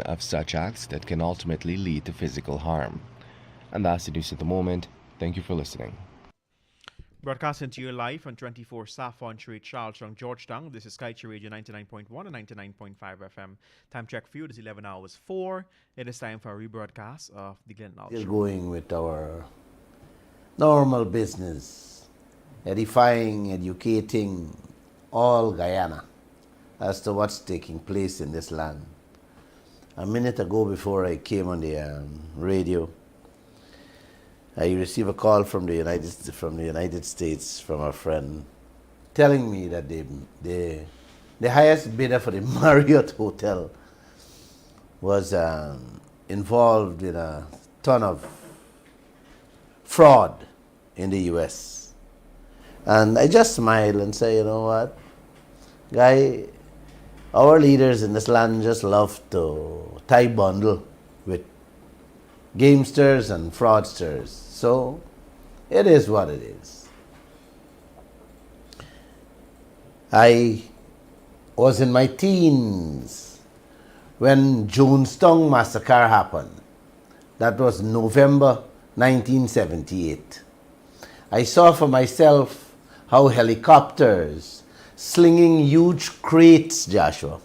of such acts that can ultimately lead to physical harm. And that's the news at the moment. Thank you for listening. Broadcasting to you live on 24 Saffron Street, Charlestown, Georgetown. This is Kaieteur Radio 99.1 and 99.5 FM. Time check for you is 11 hours 4. It is time for a rebroadcast of the Glen Knowledge. Still going with our normal business, edifying, educating all Guyana as to what's taking place in this land. A minute ago, before I came on the radio, I received a call from the United States from a friend telling me that the highest bidder for the Marriott Hotel was involved in a ton of fraud in the U.S. And I just smile and say, you know what, guy, our leaders in this land just love to tie bundle with gamesters and fraudsters. So it is what it is. I was in my teens when Jonestown massacre happened. That was November 1978. I saw for myself how helicopters slinging huge crates, Joshua.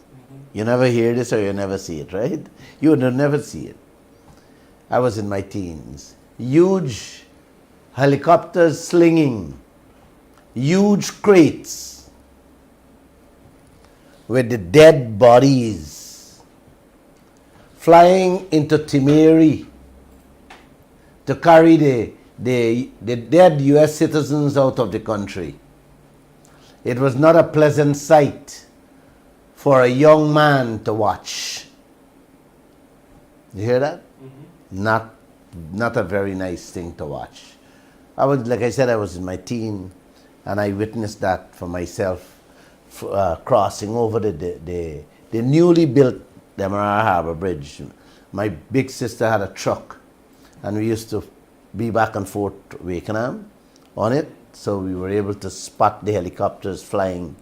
You never hear this or you never see it, right? You would never see it. I was in my teens. Huge helicopters slinging huge crates with the dead bodies flying into Timeri to carry the dead U.S. citizens out of the country. It was not a pleasant sight for a young man to watch. You hear that? Mm-hmm. Not a very nice thing to watch. Like I said, I was in my teen, and I witnessed that for myself, crossing over the newly built Demerara Harbor Bridge. My big sister had a truck, and we used to be back and forth Wakenham on it, so we were able to spot the helicopters flying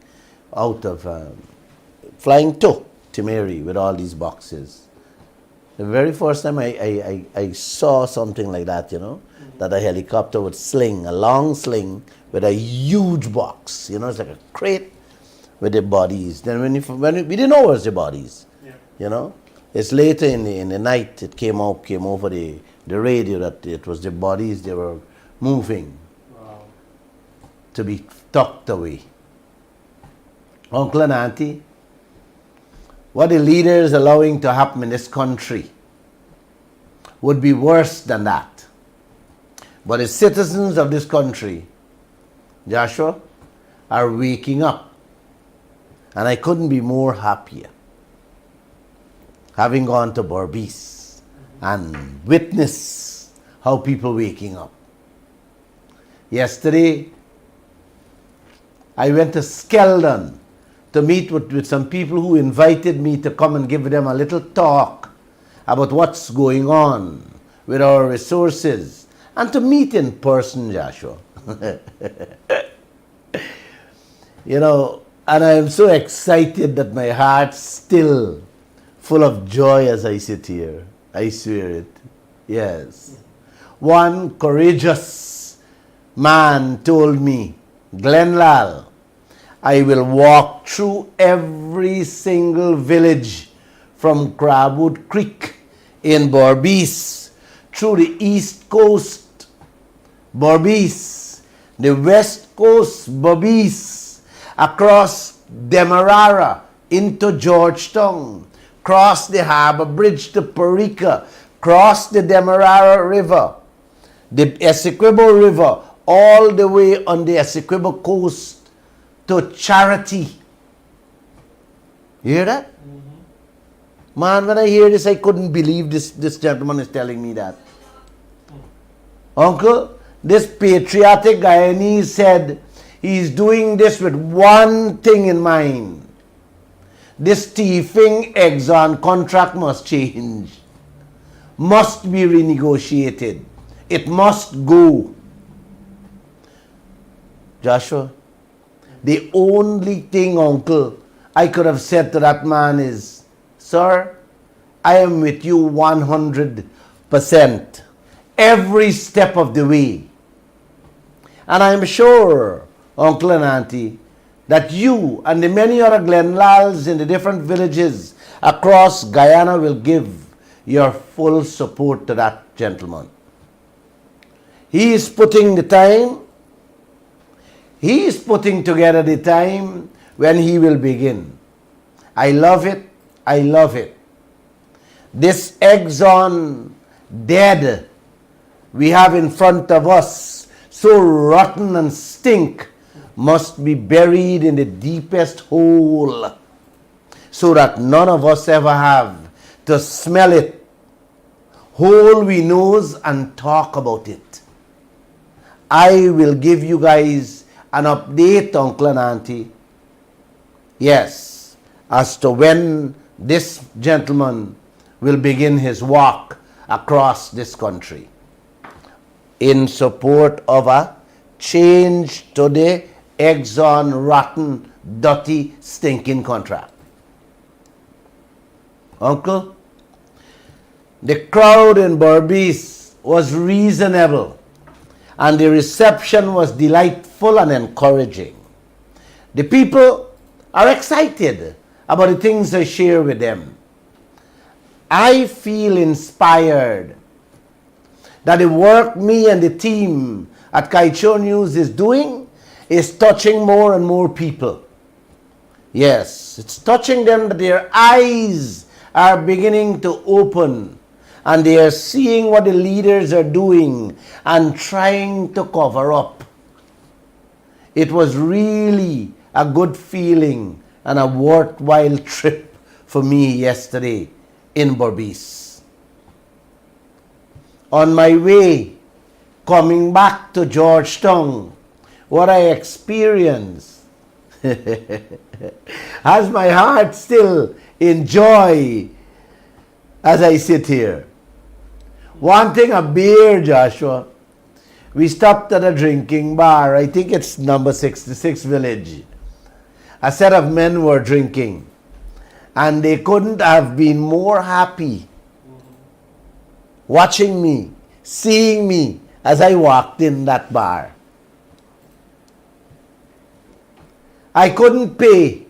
flying to Timeri with all these boxes. The very first time I saw something like that, that a helicopter would sling, a long sling with a huge box, it's like a crate with the bodies. Then when we didn't know it was the bodies, it's later in the night it came over the radio that it was the bodies they were moving to be tucked away. Uncle and Auntie, what the leaders allowing to happen in this country would be worse than that. But the citizens of this country, Joshua, are waking up. And I couldn't be more happier, having gone to Berbice and witness how people waking up. Yesterday, I went to Skeldon to meet with some people who invited me to come and give them a little talk about what's going on with our resources and to meet in person, Joshua. And I am so excited that my heart's still full of joy as I sit here. I swear it. Yes. One courageous man told me, Glenlal, I will walk through every single village from Crabwood Creek in Berbice, through the east coast, Berbice, the west coast, Berbice, across Demerara into Georgetown, cross the harbor bridge to Perica, cross the Demerara River, the Essequibo River, all the way on the Essequibo coast to Charity. You hear that? Mm-hmm. Man, when I hear this, I couldn't believe this gentleman is telling me that. Uncle, this patriotic Guyanese said he's doing this with one thing in mind. This thieving Exxon contract must change, must be renegotiated. It must go. Joshua, the only thing, Uncle, I could have said to that man is, sir, I am with you 100%, every step of the way. And I'm sure, Uncle and Auntie, that you and the many other Glenlals in the different villages across Guyana will give your full support to that gentleman. He is putting the time, he is putting together the time when he will begin. I love it, I love it. This Exxon dead we have in front of us, so rotten and stink, must be buried in the deepest hole so that none of us ever have to smell it, hold we nose and talk about it. I will give you guys an update, Uncle and Auntie, yes, as to when this gentleman will begin his walk across this country in support of a change to the Exxon rotten, dirty, stinking contract. Uncle, the crowd in Berbice was reasonable and the reception was delightful and encouraging. The people are excited about the things I share with them. I feel inspired that the work me and the team at Kaieteur News is doing is touching more and more people. Yes, it's touching them that their eyes are beginning to open and they are seeing what the leaders are doing and trying to cover up. It was really a good feeling and a worthwhile trip for me yesterday in Berbice. On my way coming back to Georgetown, what I experienced has my heart still in joy as I sit here. One thing, a beer, Joshua. We stopped at a drinking bar. I think it's number 66 Village. A set of men were drinking. And they couldn't have been more happy watching me, seeing me as I walked in that bar. I couldn't pay.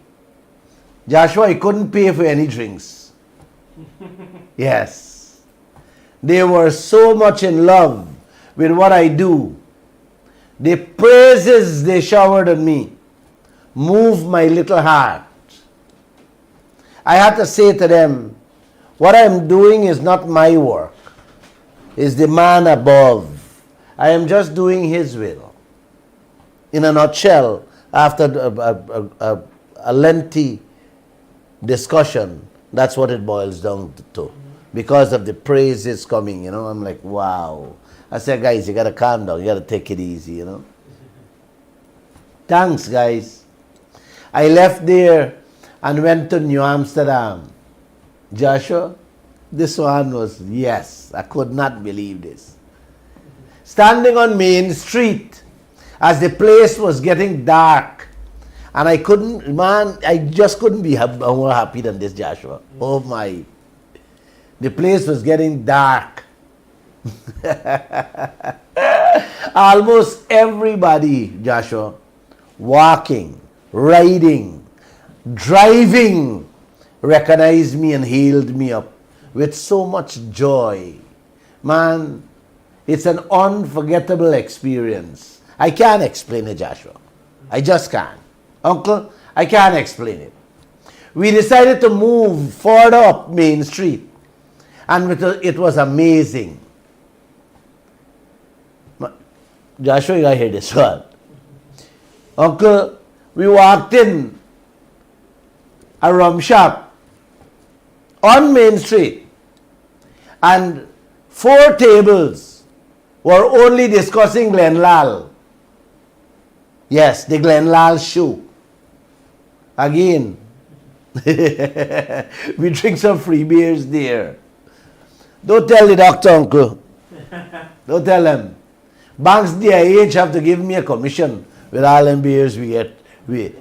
Joshua, I couldn't pay for any drinks. Yes. They were so much in love with what I do. The praises they showered on me moved my little heart. I had to say to them, what I'm doing is not my work. It's the man above. I am just doing his will. In a nutshell, after a lengthy discussion, that's what it boils down to. Because of the praises coming, I'm like, wow. I said, guys, you got to calm down. You got to take it easy, Thanks, guys. I left there and went to New Amsterdam. Joshua, this one was, yes, I could not believe this. Standing on Main Street as the place was getting dark. And I just couldn't be more happy than this, Joshua. Oh my. The place was getting dark. Almost everybody, Joshua, walking, riding, driving, recognized me and hailed me up with so much joy. Man, it's an unforgettable experience. I can't explain it, Joshua. I just can't. Uncle, I can't explain it. We decided to move further up Main Street, and it was amazing. Joshua, you gotta hear this one. Uncle, we walked in a rum shop on Main Street, and 4 tables were only discussing Glenlal. Yes, the Glenlal show. Again, we drink some free beers there. Don't tell the doctor, uncle. Don't tell him. Banks DIH have to give me a commission with all them beers we get.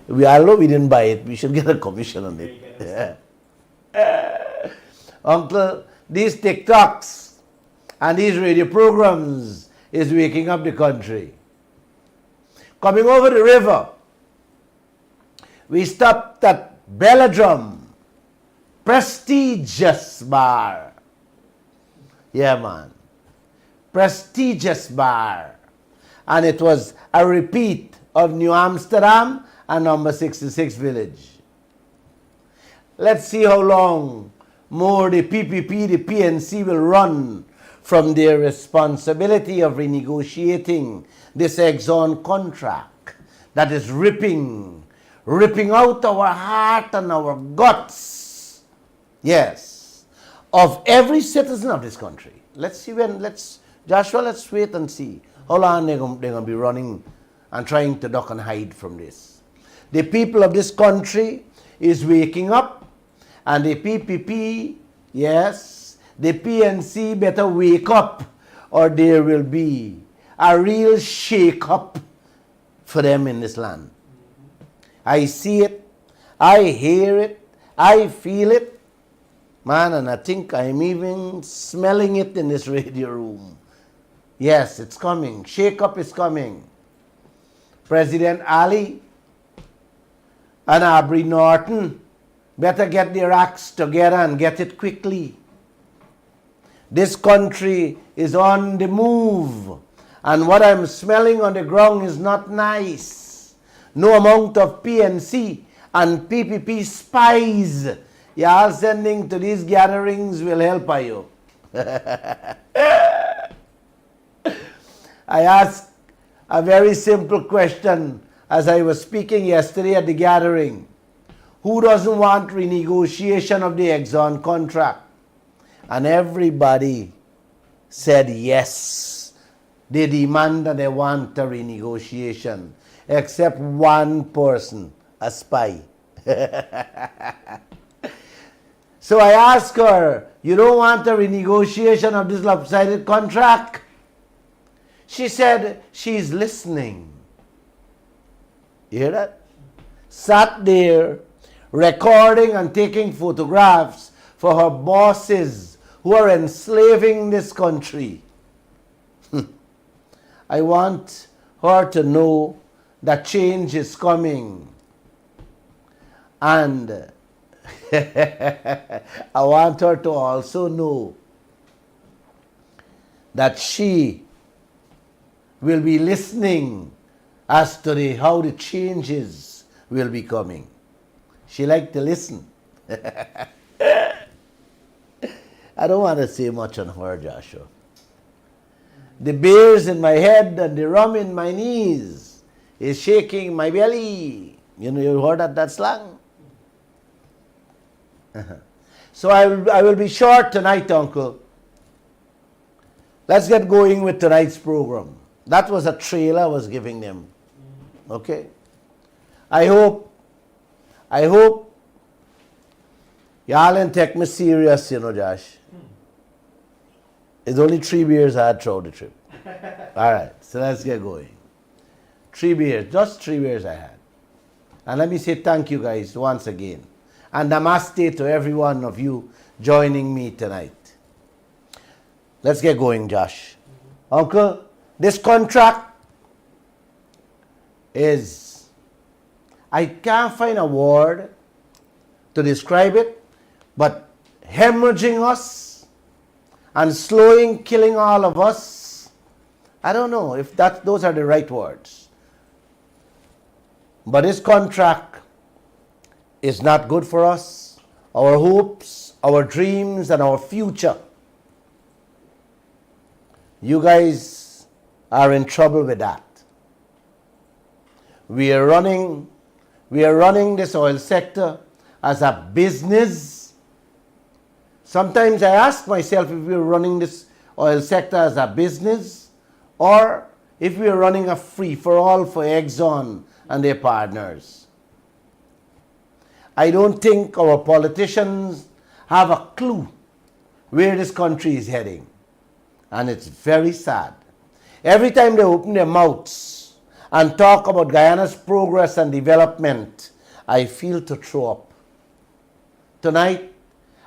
Although we didn't buy it, we should get a commission on it. Uncle, these TikToks and these radio programs is waking up the country. Coming over the river, we stopped at Belladrum, prestigious bar. Yeah, man. Prestigious bar. And it was a repeat of New Amsterdam and number 66 Village. Let's see how long more the PPP, the PNC will run from their responsibility of renegotiating this Exxon contract that is ripping out our heart and our guts. Yes. Of every citizen of this country. Let's see Joshua, let's wait and see how long they're going to be running and trying to duck and hide from this. The people of this country is waking up, and the PPP, yes, the PNC better wake up, or there will be a real shake-up for them in this land. I see it, I hear it, I feel it, man, and I think I'm even smelling it in this radio room. Yes, it's coming. Shake-up is coming. President Ali and Aubrey Norton better get their acts together and get it quickly. This country is on the move, and what I'm smelling on the ground is not nice. No amount of PNC and PPP spies y'all sending to these gatherings will help you. I asked a very simple question as I was speaking yesterday at the gathering. Who doesn't want renegotiation of the Exxon contract? And everybody said yes. They demand and they want a renegotiation. Except one person, a spy. So I asked her, you don't want a renegotiation of this lopsided contract? She said she's listening. You hear that? Sat there recording and taking photographs for her bosses who are enslaving this country. I want her to know that change is coming. And I want her to also know that she will be listening as to how the changes will be coming. She liked to listen. I don't want to say much on her, Joshua. The beers in my head and the rum in my knees is shaking my belly. You know, you heard that slang? So I will be short tonight, Uncle. Let's get going with tonight's program. That was a trailer I was giving them. Okay? I hope y'all didn't take me serious, you know, Josh. It's only 3 beers I had throughout the trip. All right, so let's get going. 3 beers, just 3 beers I had. And let me say thank you guys once again. And namaste to every one of you joining me tonight. Let's get going, Josh. Uncle, this contract is, I can't find a word to describe it, but hemorrhaging us and slowing, killing all of us. I don't know if those are the right words. But this contract is not good for us, our hopes, our dreams, and our future. You guys are in trouble with that. We are running this oil sector as a business. Sometimes I ask myself if we're running this oil sector as a business or if we're running a free-for-all for Exxon and their partners. I don't think our politicians have a clue where this country is heading. And it's very sad. Every time they open their mouths and talk about Guyana's progress and development, I feel to throw up. Tonight,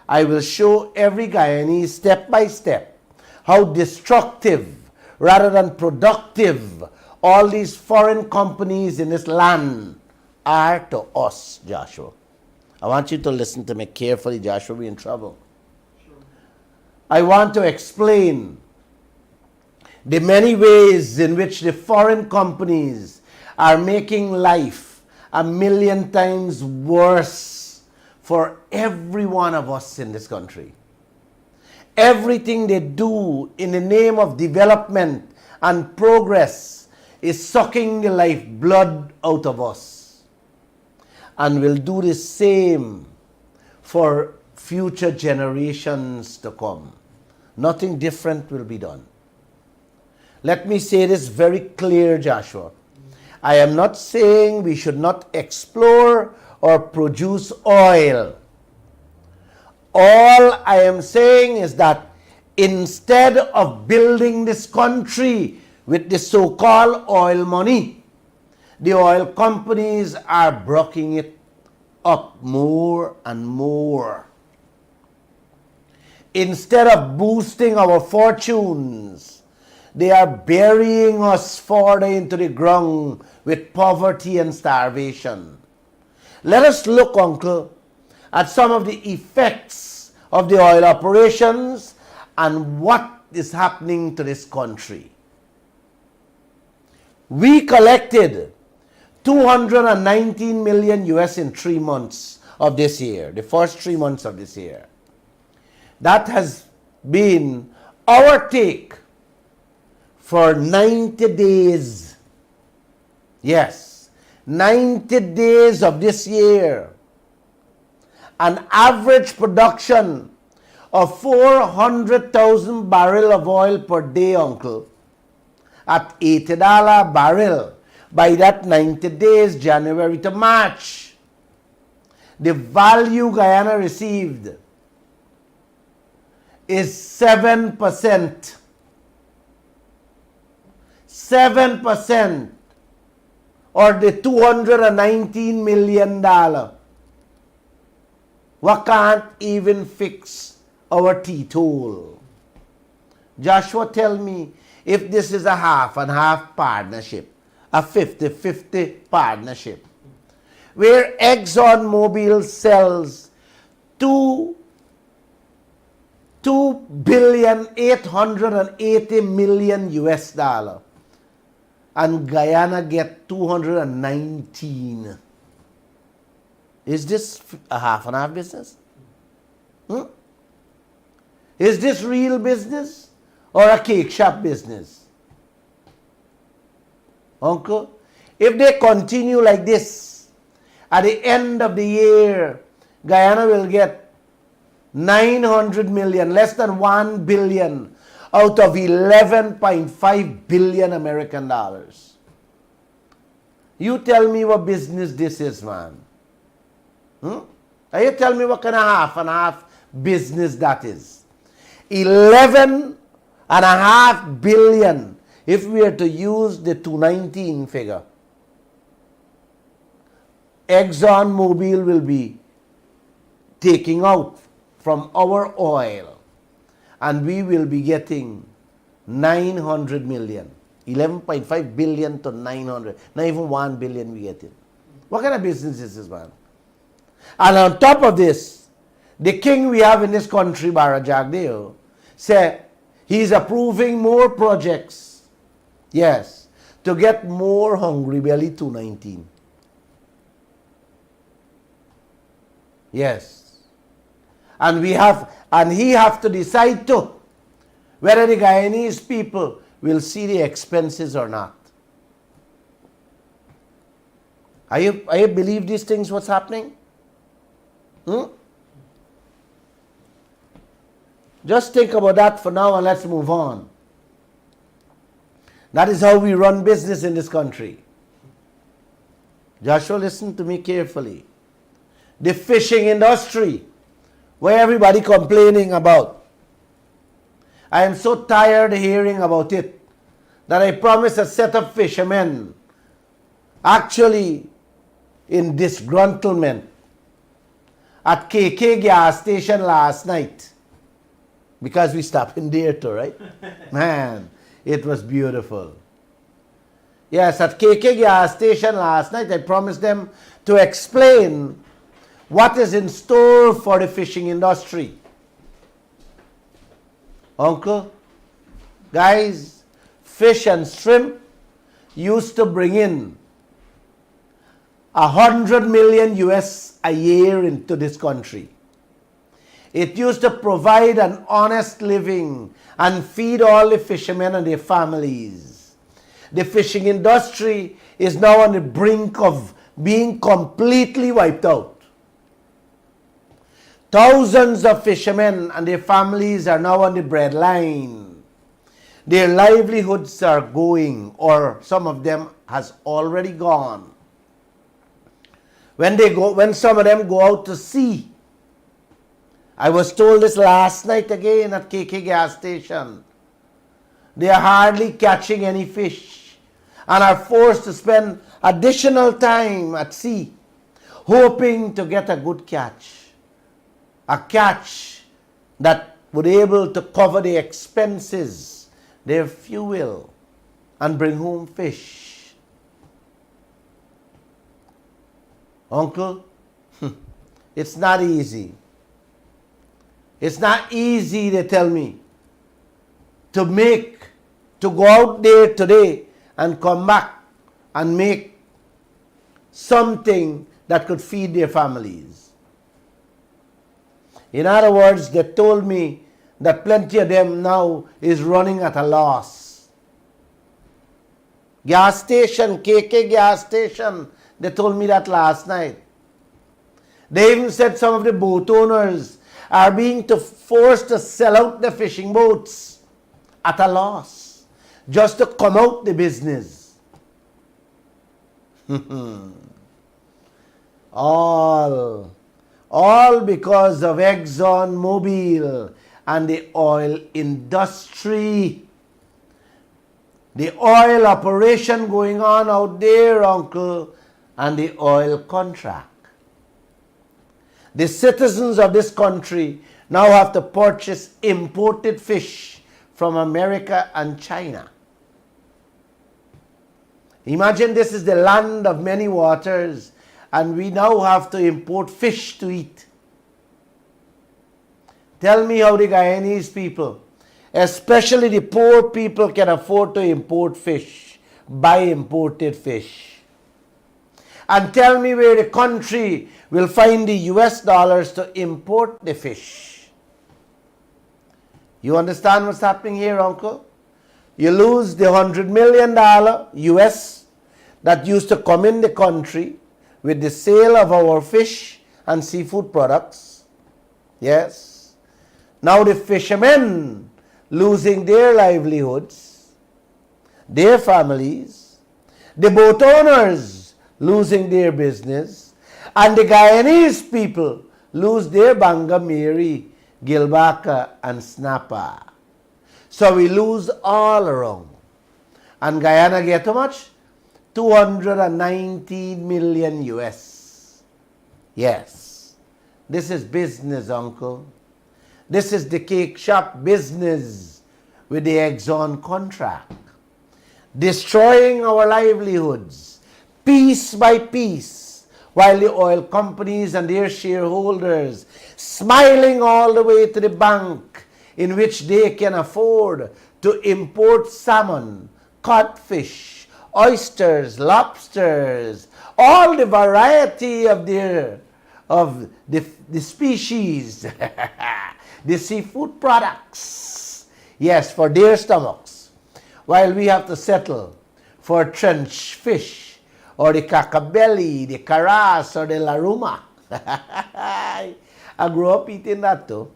I will show every Guyanese step by step how destructive rather than productive all these foreign companies in this land are to us, Joshua. I want you to listen to me carefully, Joshua. We're in trouble. Sure. I want to explain the many ways in which the foreign companies are making life a million times worse for every one of us in this country. Everything they do in the name of development and progress is sucking the lifeblood out of us. And will do the same for future generations to come. Nothing different will be done. Let me say this very clear, Joshua. I am not saying we should not explore or produce oil. All I am saying is that instead of building this country with the so-called oil money, the oil companies are blocking it up more and more. Instead of boosting our fortunes, they are burying us further into the ground with poverty and starvation. Let us look, Uncle, at some of the effects of the oil operations and what is happening to this country. We collected 219 million US in 3 months of this year, the first 3 months of this year. That has been our take for 90 days. Yes, 90 days of this year. An average production of 400,000 barrels of oil per day, Uncle, at $80 a barrel by that 90 days, January to March. The value Guyana received is 7%. 7%, or the $219 million. We can't even fix our tea toll. Joshua, tell me if this is a half and half partnership, a 50-50 partnership, where ExxonMobil sells $2,880,000,000 US dollar, and Guyana get 219. Is this a half and half business? Is this real business or a cake shop business? Uncle, if they continue like this, at the end of the year, Guyana will get 900 million, less than 1 billion out of 11.5 billion American dollars. You tell me what business this is, man. You tell me what kind of half and half business that is. 11.5 billion if we are to use the 219 figure. ExxonMobil will be taking out from our oil, and we will be getting 900 million. 11.5 billion to 900. Not even 1 billion we get in. What kind of business is this, man? And on top of this, the king we have in this country, Barra Jagdeo, said he's approving more projects. Yes, to get more Hungry Belly 219. Yes. And he have to decide too whether the Guyanese people will see the expenses or not. Are you believe these things, what's happening? Just think about that for now and let's move on. That is how we run business in this country. Joshua, listen to me carefully. The fishing industry, where everybody complaining about. I am so tired of hearing about it that I promised a set of fishermen, actually in disgruntlement, at KK gas station last night. Because we stopped in there too, right? Man, it was beautiful. Yes, at KK gas station last night, I promised them to explain what is in store for the fishing industry. Uncle, guys, fish and shrimp used to bring in 100 million US a year into this country. It used to provide an honest living and feed all the fishermen and their families. The fishing industry is now on the brink of being completely wiped out. Thousands of fishermen and their families are now on the breadline. Their livelihoods are going, or some of them has already gone. When some of them go out to sea, I was told this last night again at KK gas station, they are hardly catching any fish and are forced to spend additional time at sea hoping to get a good catch. A catch that would be able to cover the expenses, their fuel, and bring home fish. Uncle, it's not easy. It's not easy, they tell me, to go out there today and come back and make something that could feed their families. In other words, they told me that plenty of them now is running at a loss. Gas station, KK gas station, they told me that last night. They even said some of the boat owners are being forced to sell out the fishing boats at a loss just to come out the business. All because of ExxonMobil and the oil industry. The oil operation going on out there, uncle, and the oil contract. The citizens of this country now have to purchase imported fish from America and China. Imagine this is the land of many waters, and we now have to import fish to eat. Tell me how the Guyanese people, especially the poor people, can afford to import fish, buy imported fish. And tell me where the country will find the US dollars to import the fish. You understand what's happening here, uncle? You lose the $100 million US that used to come in the country with the sale of our fish and seafood products. Yes. Now the fishermen losing their livelihoods, their families, the boat owners losing their business, and the Guyanese people lose their Banga Mary, Gilbaka, and Snapper. So we lose all around. And Guyana get how much? 219 million US. Yes. This is business, uncle. This is the cake shop business with the Exxon contract. Destroying our livelihoods piece by piece, while the oil companies and their shareholders smiling all the way to the bank in which they can afford to import salmon, codfish, oysters, lobsters, all the variety of the species, the seafood products, yes, for their stomachs, while we have to settle for trench fish, or the cacabelly, the caras, or the laruma. I grew up eating that too.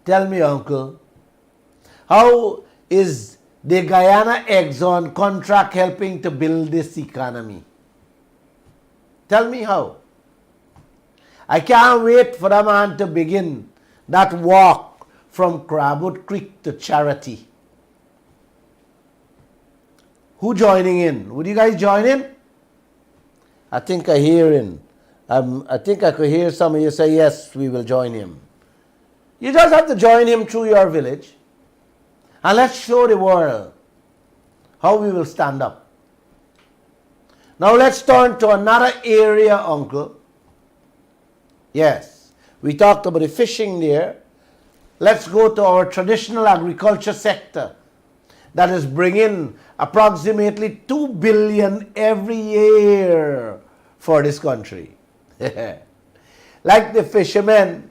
Tell me, uncle, how is the Guyana Exxon contract helping to build this economy? Tell me how. I can't wait for the man to begin that walk from Crabwood Creek to Charity. Who joining in? Would you guys join in? I think I'm hearing I think I could hear some of you say, yes, we will join him. You just have to join him through your village. And let's show the world how we will stand up. Now let's turn to another area, Uncle. Yes, we talked about the fishing there. Let's go to our traditional agriculture sector that is bringing approximately 2 billion every year for this country. Like the fishermen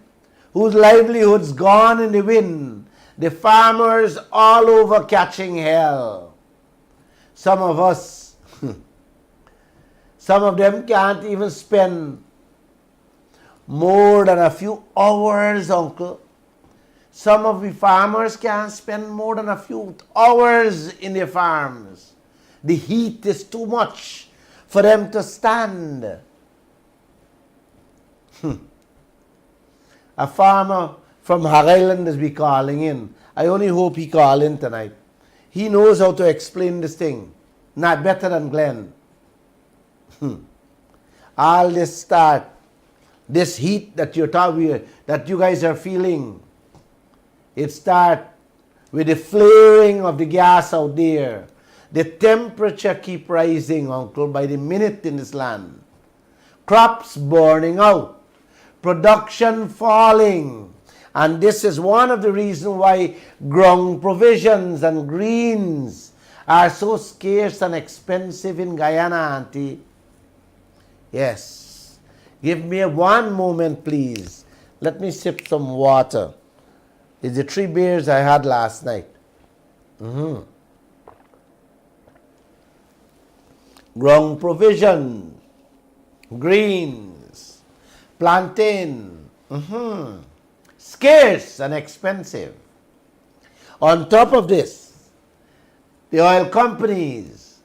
whose livelihoods gone in the wind, the farmers all over catching hell. Some of us, some of them can't even spend more than a few hours, Uncle. Some of the farmers can't spend more than a few hours in their farms. The heat is too much for them to stand. A farmer from Hog Island is be calling in. I only hope he call in tonight. He knows how to explain this thing. Not better than Glenn. All this start, this heat that that you guys are feeling, it start with the flaring of the gas out there. The temperature keep rising, Uncle, by the minute in this land. Crops burning out, production falling. And this is one of the reasons why ground provisions and greens are so scarce and expensive in Guyana, Auntie. Yes. Give me one moment, please. Let me sip some water. It's the 3 beers I had last night. Ground provision, greens, plantain, scarce and expensive. On top of this, the oil companies,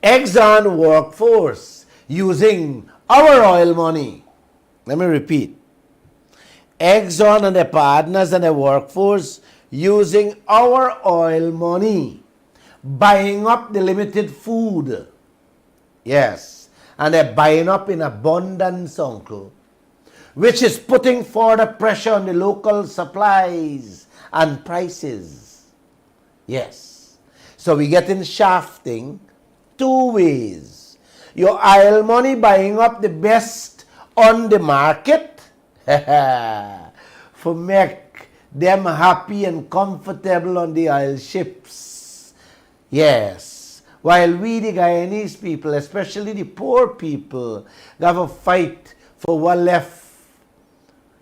Exxon workforce using our oil money. Let me repeat. Exxon and their partners and their workforce using our oil money, buying up the limited food. Yes, and they're buying up in abundance, Uncle, which is putting further pressure on the local supplies and prices. Yes, so we get in shafting 2 ways. Your oil money buying up the best on the market for make them happy and comfortable on the oil ships. Yes, while we the Guyanese people, especially the poor people, have a fight for what left.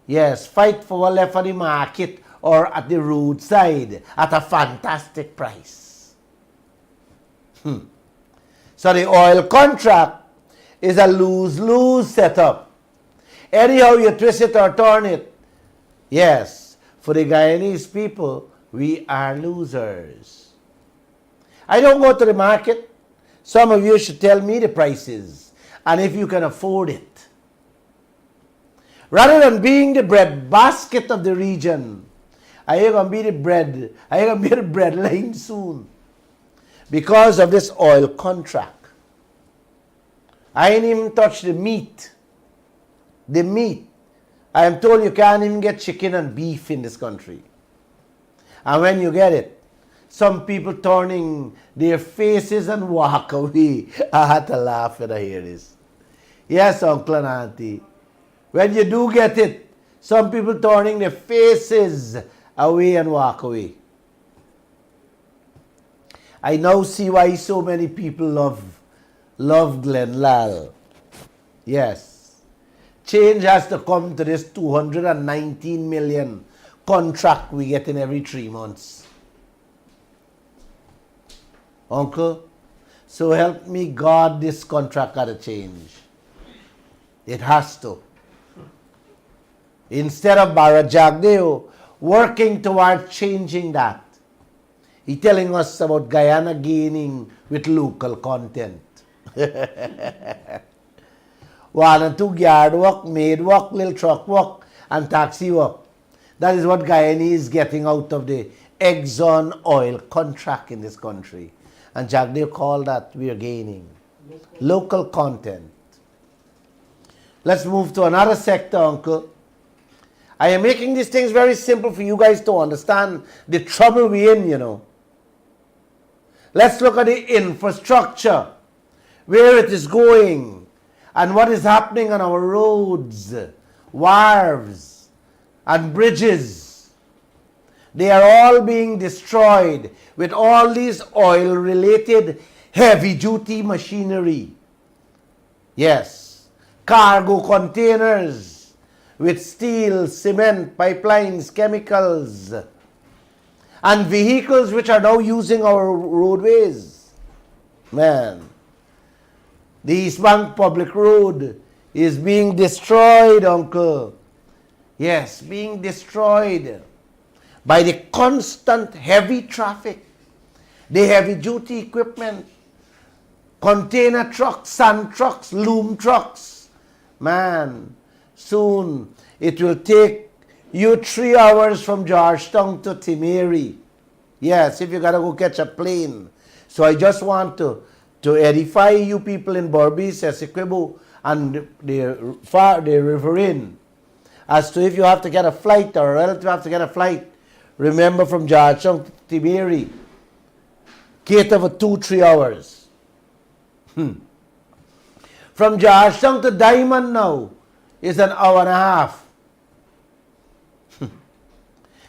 Yes, fight for what left on the market or at the roadside at a fantastic price. So the oil contract is a lose-lose setup. Anyhow you twist it or turn it, yes, for the Guyanese people, we are losers. I don't go to the market. Some of you should tell me the prices and if you can afford it. Rather than being the bread basket of the region, I am going to be the bread. I am going to be the bread line soon because of this oil contract. I ain't even touched the meat. The meat. I am told you can't even get chicken and beef in this country. And when you get it, some people turning their faces and walk away. I had to laugh when I hear this. Yes, Uncle and Auntie. When you do get it, some people turning their faces away and walk away. I now see why so many people love Glenn Lal. Yes. Change has to come to this 219 million contract we get in every 3 months. Uncle, so help me God, this contract got to change. It has to. Instead of Barajagdeo working toward changing that, he's telling us about Guyana gaining with local content. 1 and 2 yard work, maid work, little truck work, and taxi work. That is what Guyana is getting out of the Exxon oil contract in this country. And Jagdev called that we are gaining. Local content. Let's move to another sector, Uncle. I am making these things very simple for you guys to understand the trouble we're in, you know. Let's look at the infrastructure, where it is going, and what is happening on our roads, wharves, and bridges. They are all being destroyed with all these oil-related heavy-duty machinery. Yes, cargo containers with steel, cement, pipelines, chemicals, and vehicles which are now using our roadways. Man, the East Bank Public Road is being destroyed, Uncle. Yes, being destroyed by the constant heavy traffic, the heavy-duty equipment, container trucks, sand trucks, loom trucks. Man, soon it will take you 3 hours from Georgetown to Timeri. Yes, if you got to go catch a plane. So I just want to edify you people in Berbice, Essequibo, and the riverine as to if you have to get a flight or a relative have to get a flight. Remember, from Georgetown to Timeri, cater for 2-3 hours. From Georgetown to Diamond now is an hour and a half.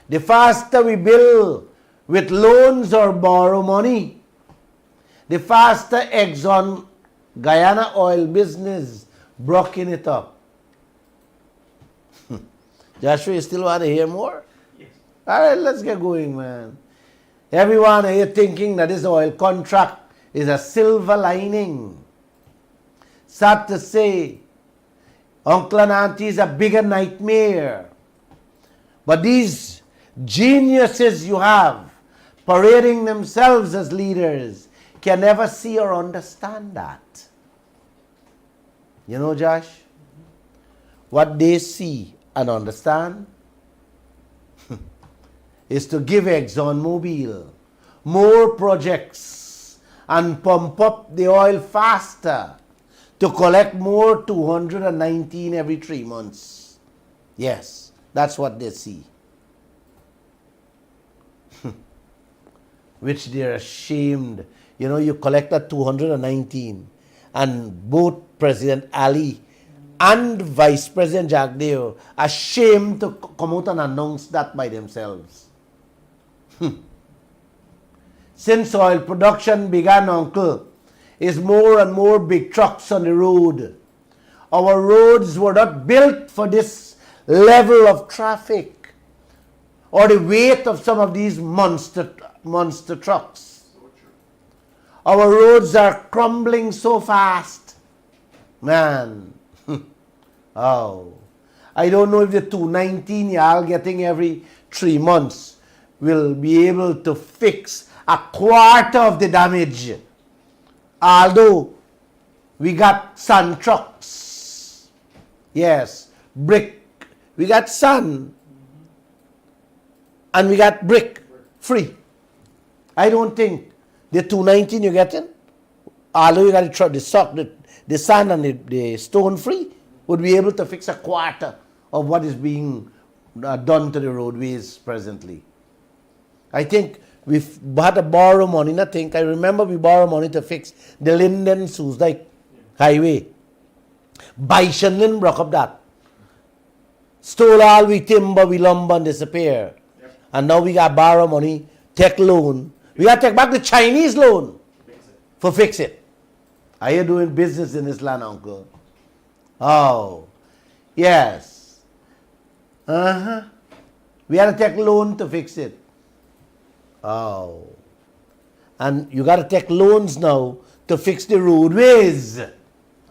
The faster we build with loans or borrow money, the faster Exxon Guyana oil business broken it up. Joshua, you still want to hear more? Yes. All right, let's get going, man. Everyone here thinking that this oil contract is a silver lining. Sad to say, Uncle and Auntie is a bigger nightmare. But these geniuses you have parading themselves as leaders can never see or understand that. You know, Josh, what they see and understand is to give ExxonMobil more projects and pump up the oil faster to collect more 219 every 3 months. Yes, that's what they see. Which they're ashamed. You know, you collect that 219 and both President Ali and Vice President Jack Deo ashamed to come out and announce that by themselves. Since oil production began, Uncle, is more and more big trucks on the road. Our roads were not built for this level of traffic or the weight of some of these monster trucks. Our roads are crumbling so fast. Man. Oh. I don't know if the 219 y'all getting every 3 months will be able to fix a quarter of the damage. Although we got sand trucks. Yes, brick. We got sand. And we got brick free. I don't think the 219 you're getting, although you got the sand and the stone free, would be able to fix a quarter of what is being done to the roadways presently. I think we've had to borrow money. I remember we borrowed money to fix the Linden Soosdijk highway. Bison broke up that. Stole all we timber, we lumber and disappear. Yep. And now we got borrow money, take loan. We got to take back the Chinese loan for fix it. Are you doing business in this land, Uncle? Oh, yes. We had to take loan to fix it. Oh. And you got to take loans now to fix the roadways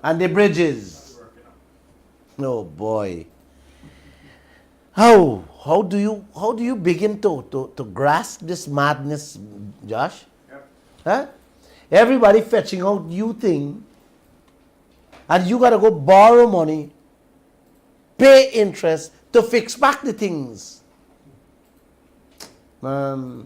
and the bridges. Oh boy. How do you begin to grasp this madness, Josh? Yep. Huh? Everybody fetching out new thing, and you gotta go borrow money, pay interest to fix back the things. I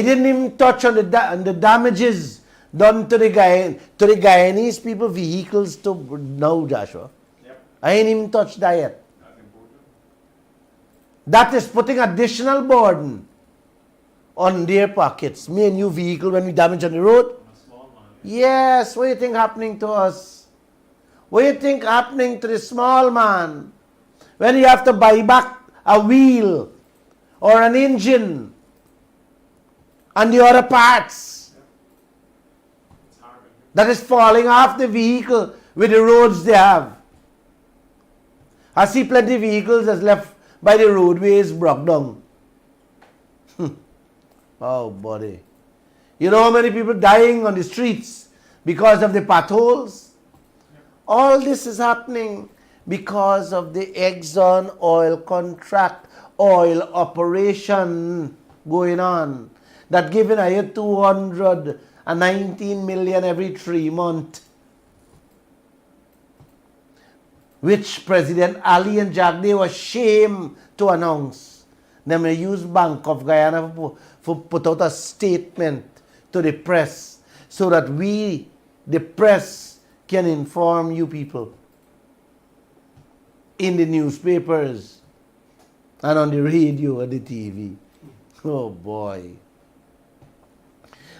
didn't even touch on the damages done to the Guyanese people vehicles to now, Joshua. Yep. I ain't even touched that yet. That's important. That is putting additional burden on their pockets. Me and you vehicle when we damage on the road. On a small man. Yes, what do you think happening to us? What do you think happening to the small man? When you have to buy back a wheel or an engine and the other parts It's hard. that is falling off the vehicle with the roads they have. I see plenty of vehicles that's left by the roadways broke down. Oh, buddy. You know how many people dying on the streets because of the potholes? All this is happening because of the Exxon oil contract, oil operation going on. That giving a 219 million every 3 months. Which President Ali and Jagde were ashamed to announce. They may use Bank of Guyana for put out a statement to the press so that we, the press, can inform you people in the newspapers and on the radio and the TV. Oh boy.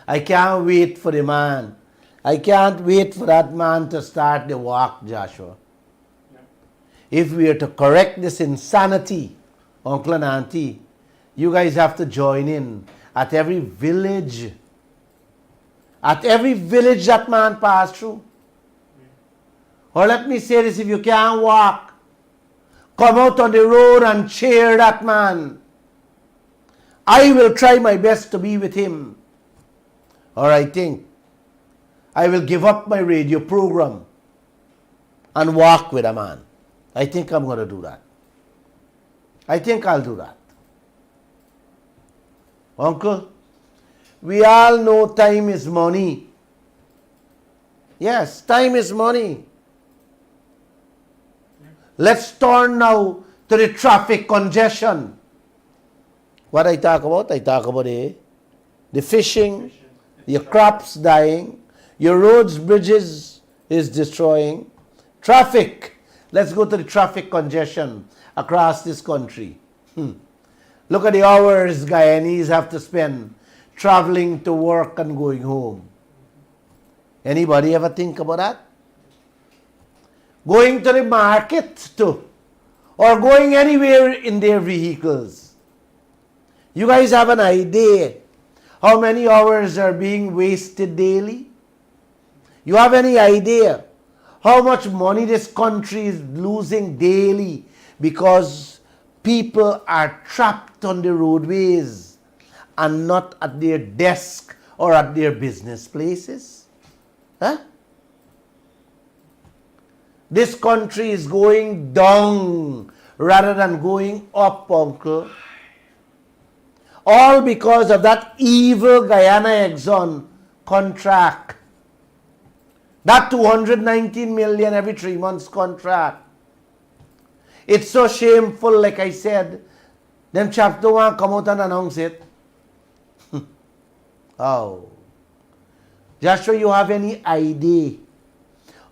I can't wait for the man. I can't wait for that man to start the walk, Joshua. If we are to correct this insanity, Uncle and Auntie, you guys have to join in at every village. At every village that man passed through. Or let me say this, if you can't walk, come out on the road and cheer that man. I will try my best to be with him. Or I think I will give up my radio program and walk with a man. I think I'm going to do that. I think I'll do that. Uncle, we all know time is money. Yes, time is money. Let's turn now to the traffic congestion. What I talk about? I talk about the fishing, your crops dying, your roads, bridges is destroying. Traffic. Let's go to the traffic congestion across this country. Look at the hours Guyanese have to spend traveling to work and going home. Anybody ever think about that? Going to the market too, or going anywhere in their vehicles. You guys have an idea how many hours are being wasted daily? You have any idea how much money this country is losing daily because people are trapped on the roadways and not at their desk or at their business places? Huh? This country is going down rather than going up, Uncle. All because of that evil Guyana Exxon contract. That 219 million every 3 months contract. It's so shameful, like I said. Them chaps don't want to come out and announce it. Oh. Joshua, you have any idea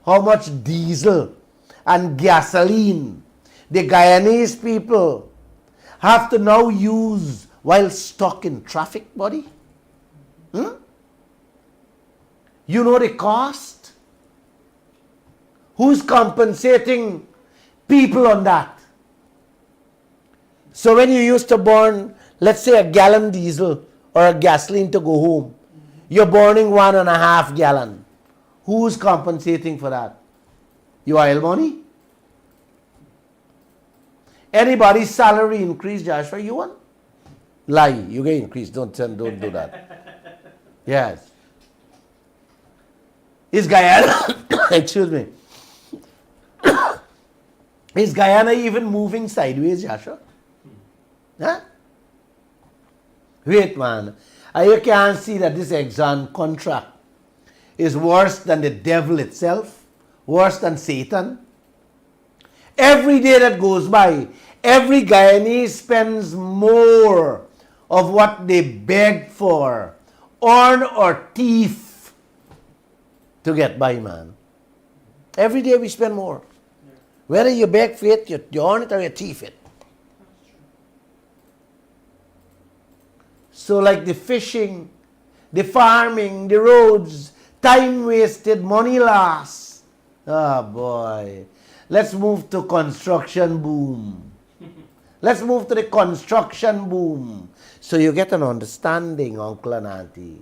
how much diesel and gasoline the Guyanese people have to now use while stuck in traffic, buddy? You know the cost? Who's compensating people on that? So when you used to burn, let's say, a gallon diesel or a gasoline to go home, you're burning 1.5 gallon. Who's compensating for that? Your oil money? Anybody's salary increase, Joshua, you want? Lie, you get increase. Don't do that. Yes. Is Guyana, excuse me, is Guyana even moving sideways, Joshua? Huh? Wait, man. You can't see that this Exxon contract is worse than the devil itself, worse than Satan. Every day that goes by, every Guyanese spends more of what they begged for, earn or thief to get by, man. Every day we spend more. Whether you beg for it, you earn it, or you thief it. So like the fishing, the farming, the roads, time wasted, money lost. Oh boy. Let's move to construction boom. Let's move to the construction boom. So you get an understanding, uncle and auntie.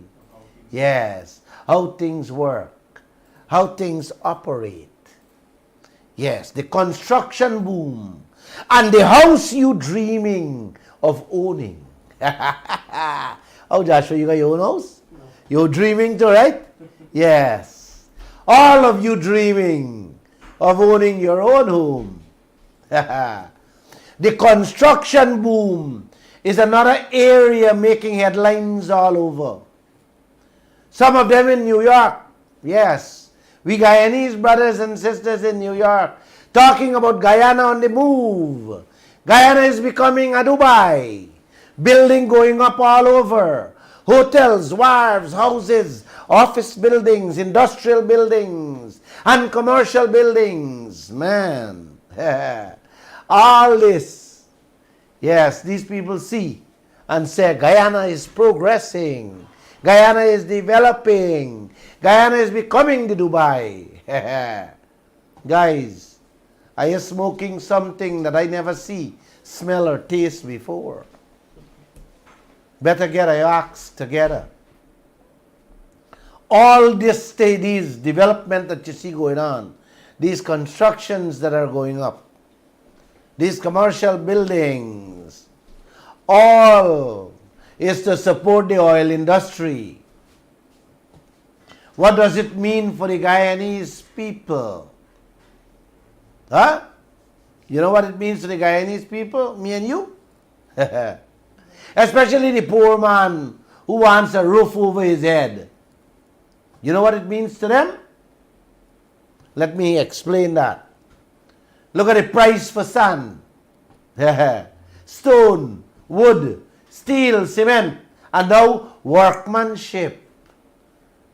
Yes. How things work. How things operate. Yes. The construction boom. And the house you dreaming of owning. Oh, Joshua, you got your own house? No. You're dreaming too, right? Yes. All of you dreaming of owning your own home. The construction boom is another area making headlines all over. Some of them in New York. Yes. We Guyanese brothers and sisters in New York talking about Guyana on the move. Guyana is becoming a Dubai. Building going up all over. Hotels, wharves, houses, office buildings, industrial buildings, and commercial buildings. Man. All this. Yes, these people see and say Guyana is progressing. Guyana is developing. Guyana is becoming the Dubai. Guys, are you smoking something that I never see, smell, or taste before? Better get a ox together. All this these development that you see going on, these constructions that are going up, these commercial buildings, all is to support the oil industry. What does it mean for the Guyanese people? Huh? You know what it means to the Guyanese people? Me and you? Especially the poor man who wants a roof over his head. You know what it means to them? Let me explain that. Look at the price for sand, stone, wood, steel, cement, and now workmanship.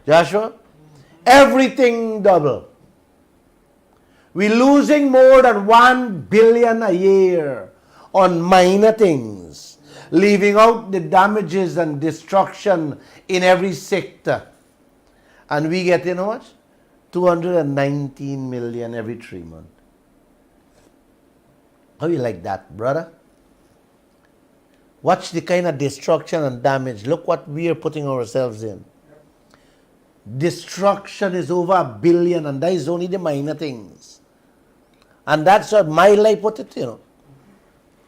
Joshua, everything double. We're losing more than 1 billion a year on minor things, leaving out the damages and destruction in every sector. And we get, you know what? 219 million every 3 months. How you like that, brother? Watch the kind of destruction and damage. Look what we are putting ourselves in. Destruction is over 1 billion, and that is only the minor things. And that's what my life put it, you know.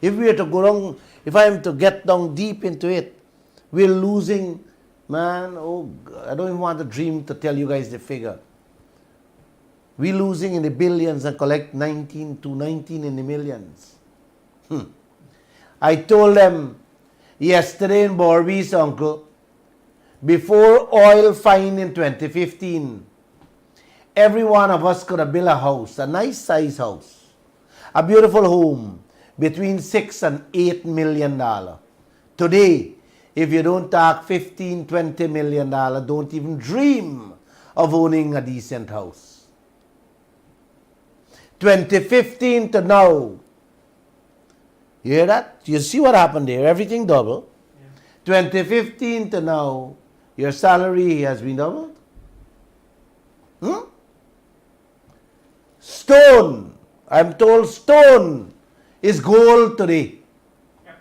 If we are to go down, if I am to get down deep into it, we're losing, man, oh God, I don't even want to dream to tell you guys the figure. We're losing in the billions and collect 19 in the millions. I told them yesterday in Borby's, uncle, before oil find in 2015, every one of us could have built a house, a nice size house, a beautiful home, between $6 and $8 million. Today, if you don't talk 15, $20 million, don't even dream of owning a decent house. 2015 to now. You hear that? You see what happened there? Everything double. Yeah. 2015 to now, your salary has been doubled. Stone. I'm told stone is gold today. Yeah.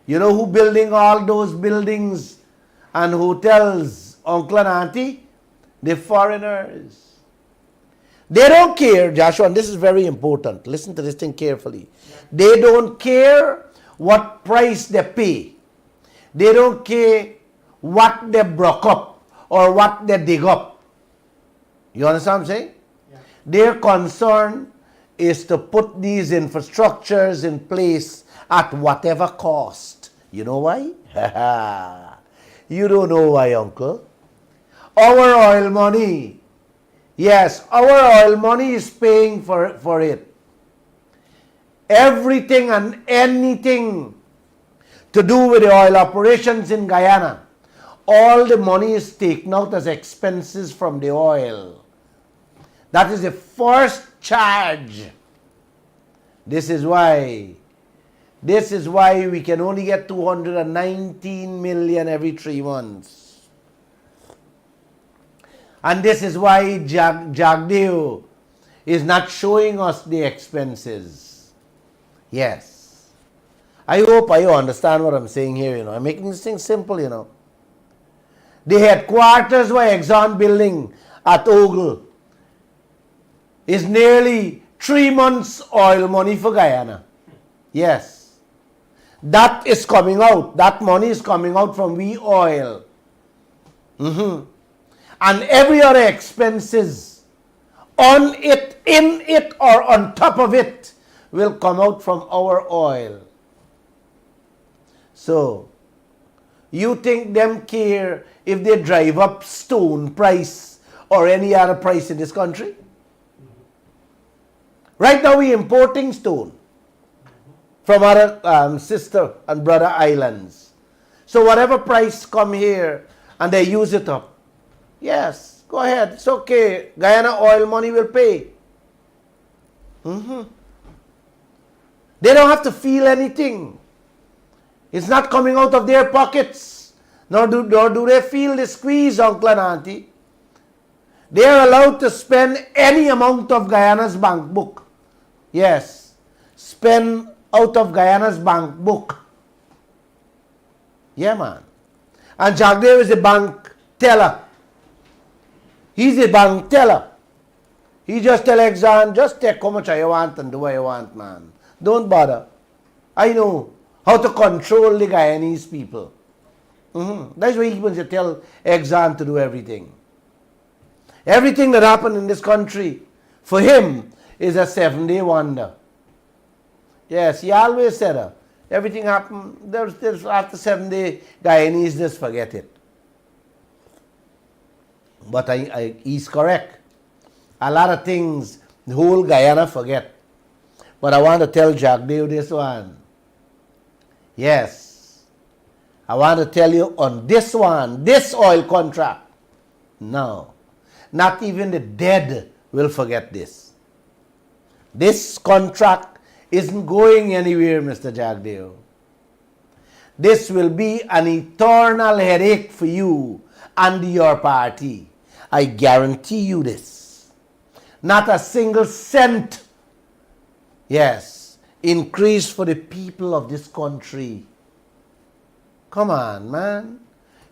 You know who building all those buildings and hotels, uncle and auntie? The foreigners. They don't care, Joshua, and this is very important. Listen to this thing carefully. Yeah. They don't care what price they pay. They don't care what they broke up or what they dig up. You understand what I'm saying? Yeah. Their concern is to put these infrastructures in place at whatever cost. You know why? You don't know why, uncle. Our oil money. Yes, our oil money is paying for it. Everything and anything to do with the oil operations in Guyana, all the money is taken out as expenses from the oil. That is the first charge. This is why we can only get 219 million every 3 months. And this is why Jagdeo is not showing us the expenses. Yes. I hope you understand what I'm saying here, I'm making this thing simple, The headquarters where Exxon building at Ogle is nearly 3 months oil money for Guyana. Yes. That is coming out. That money is coming out from we oil. And every other expenses on it, in it, or on top of it will come out from our oil. So, you think them care if they drive up stone price or any other price in this country? Right now we importing stone from other sister and brother islands. So whatever price come here and they use it up. Yes, go ahead. It's okay. Guyana oil money will pay. They don't have to feel anything. It's not coming out of their pockets. Nor do they feel the squeeze, uncle and auntie. They are allowed to spend any amount of Guyana's bank book. Yes, spend out of Guyana's bank book. Yeah, man. And Jagdeo is a bank teller. He's a bank teller. He just tell Exxon, just take how much you want and do what you want, man. Don't bother. I know how to control the Guyanese people. That's why he wants to tell Exxon to do everything. Everything that happened in this country, for him, is a 7-day wonder. Yes, he always said that. Everything happened, there's after 7 days, Guyanese just forget it. But he's correct. A lot of things, the whole Guyana forget. But I want to tell Jagdeo this one. Yes. I want to tell you on this one, this oil contract. No. Not even the dead will forget this. This contract isn't going anywhere, Mr. Jagdeo. This will be an eternal headache for you and your party. I guarantee you this. Not a single cent, yes, increase for the people of this country. Come on, man.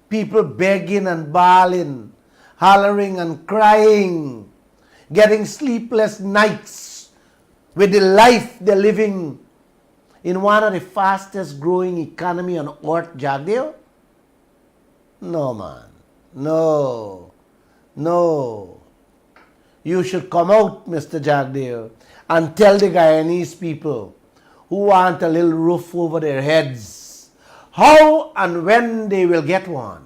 People begging and bawling, hollering and crying, getting sleepless nights with the life they're living in one of the fastest growing economy on earth, Jagdeo? No, man. No. No. You should come out, Mr. Jagdeo, and tell the Guyanese people who want a little roof over their heads how and when they will get one.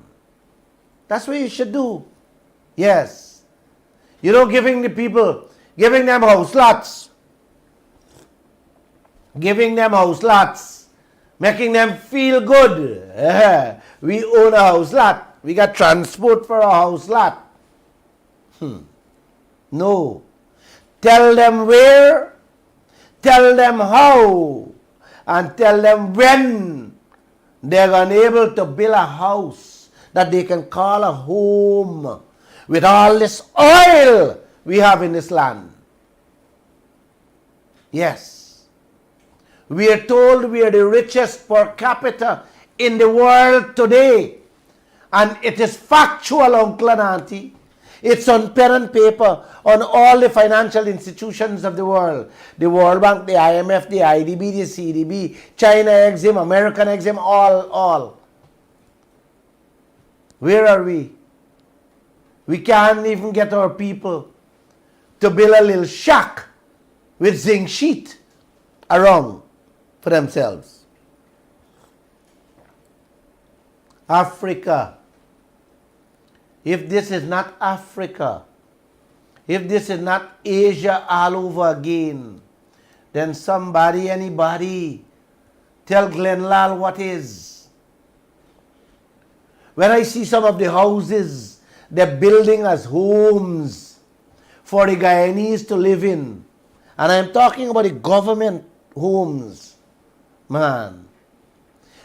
That's what you should do. Yes. You know, giving the people, giving them house lots. Giving them house lots. Making them feel good. We own a house lot. We got transport for a house lot. No. Tell them where, tell them how, and tell them when they're unable to build a house that they can call a home with all this oil we have in this land. Yes. We are told we are the richest per capita in the world today. And it is factual, Uncle and Auntie. It's on pen and paper on all the financial institutions of the world. The World Bank, the IMF, the IDB, the CDB, China Exim, American Exim, all. Where are we? We can't even get our people to build a little shack with zinc sheet around for themselves. Africa. If this is not Africa, if this is not Asia all over again, then somebody, anybody, tell Glenn Lal what is. When I see some of the houses they're building as homes for the Guyanese to live in, and I'm talking about the government homes, man,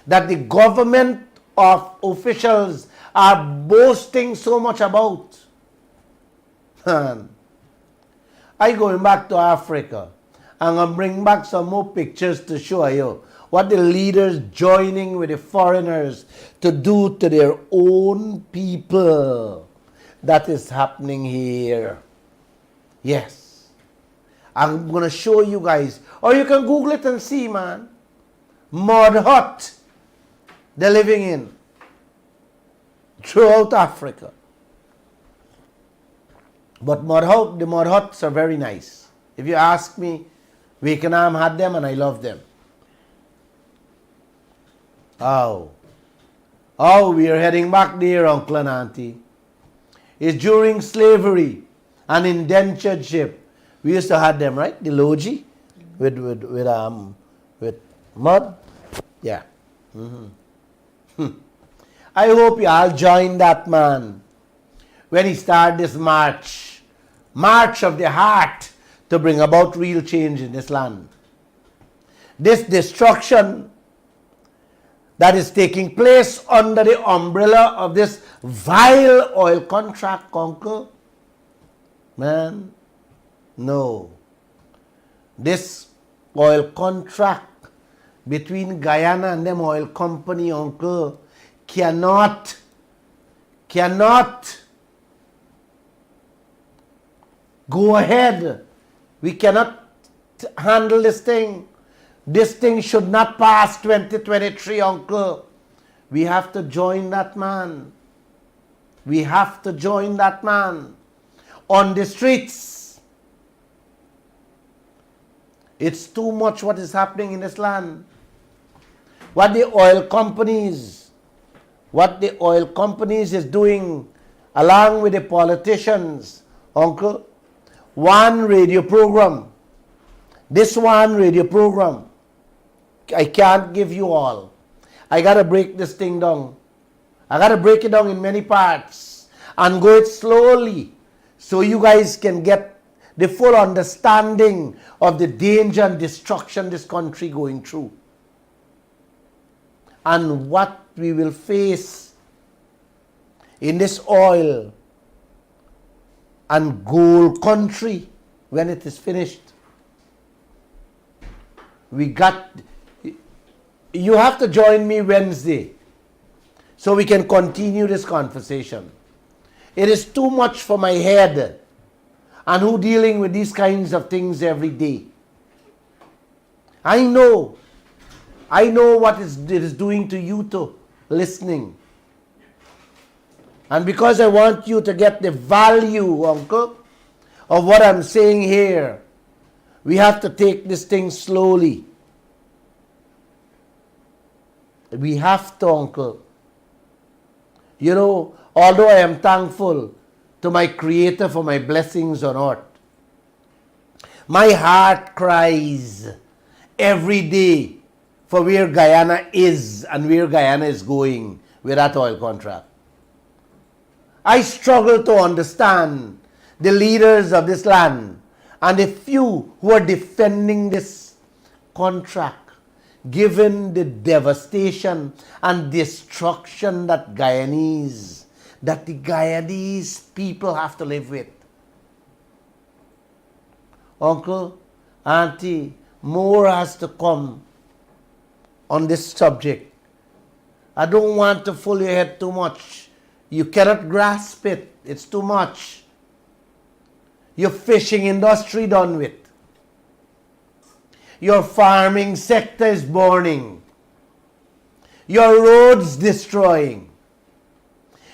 that the government of officials are boasting so much about. Man, I going back to Africa. I'm going to bring back some more pictures to show you what the leaders joining with the foreigners to do to their own people. That is happening here. Yes. I'm going to show you guys. Or you can Google it and see, man. Mud hut they're living in throughout Africa. But the mud huts are very nice. If you ask me, Wakenham had them and I love them. Oh, we are heading back there, Uncle and Auntie. It's during slavery and indentureship. We used to have them, right? The logie with mud. Yeah. I hope you all join that man when he started this march of the heart to bring about real change in this land. This destruction that is taking place under the umbrella of this vile oil contract, Uncle. Man, no. This oil contract between Guyana and them oil company, Uncle, cannot go ahead. We cannot handle this thing. This thing should not pass 2023, Uncle. We have to join that man. We have to join that man on the streets. It's too much what is happening in this land. What the oil companies is doing along with the politicians, Uncle. One radio program. This one radio program. I can't give you all. I got to break this thing down. I got to break it down in many parts and go it slowly so you guys can get the full understanding of the danger and destruction this country going through and what we will face in this oil and gold country when it is finished. You have to join me Wednesday so we can continue this conversation. It is too much for my head and who dealing with these kinds of things every day. I know what it is doing to you too, listening. And because I want you to get the value, Uncle, of what I'm saying here, we have to take this thing slowly. We have to, Uncle. You know, although I am thankful to my Creator for my blessings on earth, my heart cries every day for where Guyana is and where Guyana is going with that oil contract. I struggle to understand the leaders of this land and the few who are defending this contract, given the devastation and destruction that the Guyanese people have to live with. Uncle, Auntie, more has to come on this subject. I don't want to fool your head too much. You cannot grasp it. It's too much. Your fishing industry done with. Your farming sector is burning. Your roads destroying.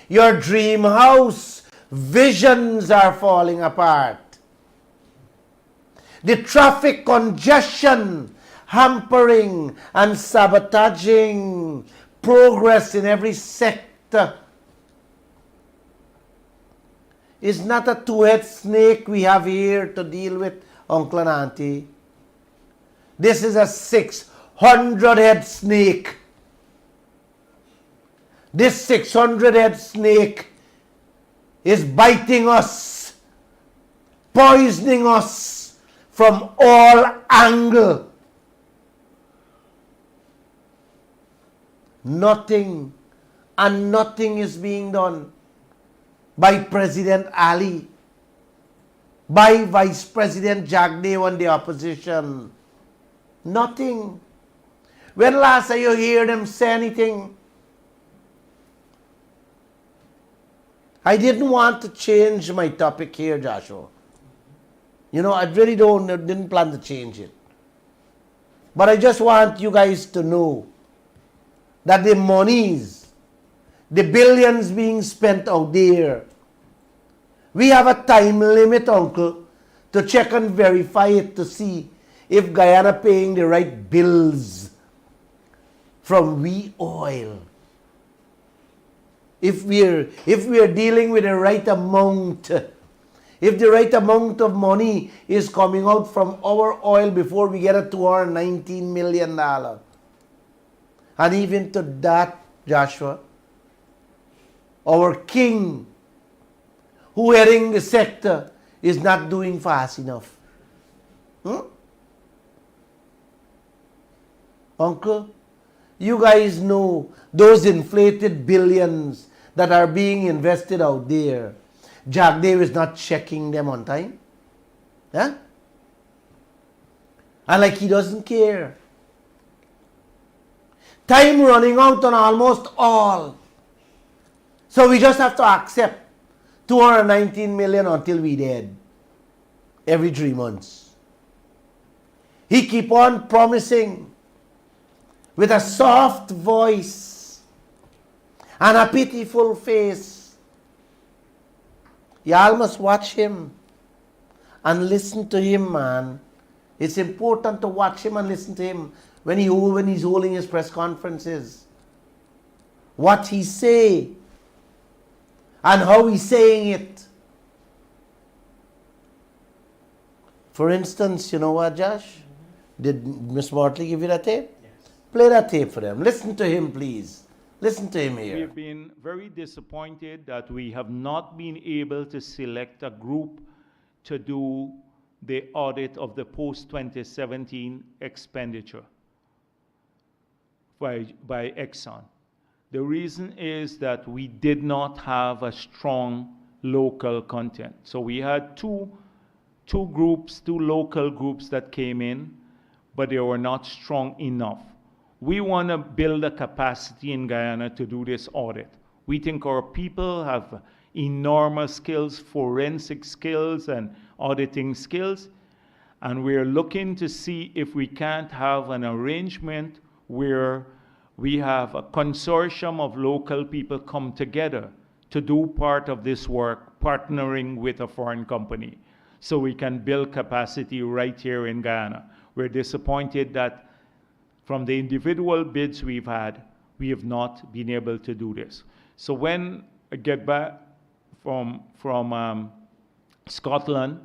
Your dream house visions are falling apart. The traffic congestion hampering and sabotaging progress in every sector. It's not a two-headed snake we have here to deal with, Uncle and Auntie. This is a 600-head snake This 600-head snake is biting us, poisoning us from all angles. Nothing and nothing is being done by President Ali, by Vice President Jagdev and the opposition. Nothing. When last time you hear them say anything? I didn't want to change my topic here, Joshua. You know, I really didn't plan to change it. But I just want you guys to know that the monies, the billions being spent out there, we have a time limit, uncle, to check and verify it to see if Guyana paying the right bills from we oil. If we're dealing with the right amount, if the right amount of money is coming out from our oil before we get it to our $19 million. And even to that, Joshua, our king, who heading the sector, is not doing fast enough. Uncle, you guys know those inflated billions that are being invested out there. Jagdev is not checking them on time. Huh? And like he doesn't care. Time running out on almost all. So we just have to accept 219 million until we dead. Every 3 months. He keep on promising with a soft voice and a pitiful face. Y'all must watch him and listen to him, man. It's important to watch him and listen to him when he's holding his press conferences. What he say and how he's saying it. For instance, you know what, Josh? Did Miss Mortley give you that tape? Yes. Play that tape for them. Listen to him, please. Listen to him here. We've been very disappointed that we have not been able to select a group to do the audit of the post-2017 expenditure by Exxon. The reason is that we did not have a strong local content. So we had two local groups that came in, but they were not strong enough. We want to build a capacity in Guyana to do this audit. We think our people have enormous skills, forensic skills and auditing skills, and we're looking to see if we can't have an arrangement where we have a consortium of local people come together to do part of this work, partnering with a foreign company, so we can build capacity right here in Guyana. We're disappointed that from the individual bids we've had, we have not been able to do this. So when I get back from Scotland,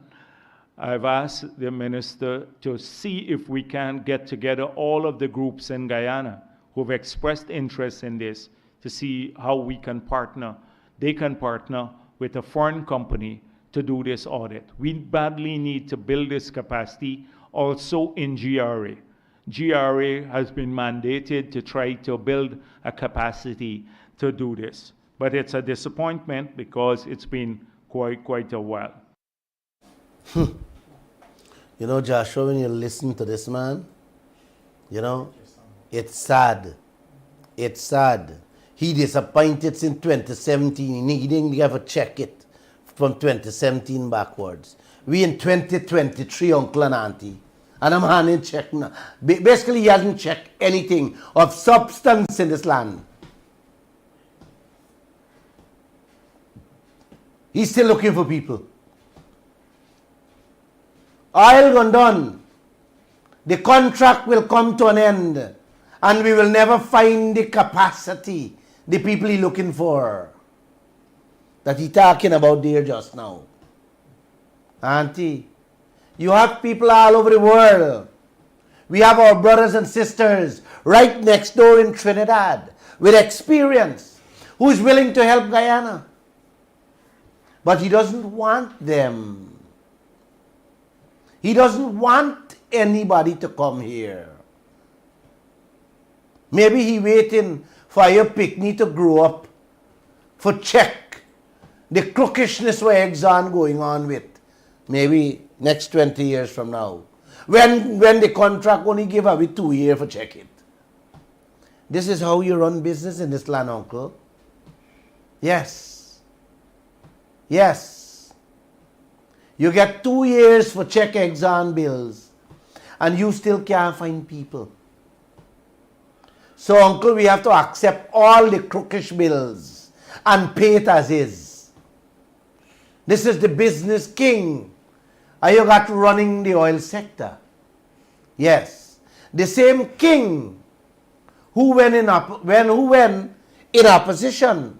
I've asked the minister to see if we can get together all of the groups in Guyana who've expressed interest in this to see how we can partner. They can partner with a foreign company to do this audit. We badly need to build this capacity also in GRA. GRA has been mandated to try to build a capacity to do this. But it's a disappointment because it's been quite a while. You know, Joshua, when you listen to this man, you know, it's sad. It's sad. He disappointed since 2017. He didn't ever check it from 2017 backwards. We in 2023, uncle and auntie. And I'm handing check now. Basically, he hasn't checked anything of substance in this land. He's still looking for people. Oil gone done. The contract will come to an end. And we will never find the capacity, the people he's looking for, that he's talking about there just now. Auntie, you have people all over the world. We have our brothers and sisters right next door in Trinidad with experience, who is willing to help Guyana. But he doesn't want them. He doesn't want anybody to come here. Maybe he waiting for your picnic to grow up for check the crookishness where Exxon going on with. Maybe next 20 years from now. When the contract only give away 2 years for check it. This is how you run business in this land, uncle. Yes. Yes. You get 2 years for check Exxon bills and you still can't find people. So, uncle, we have to accept all the crookish bills and pay it as is. This is the business king. Are you got running the oil sector? Yes. The same king who went in opposition,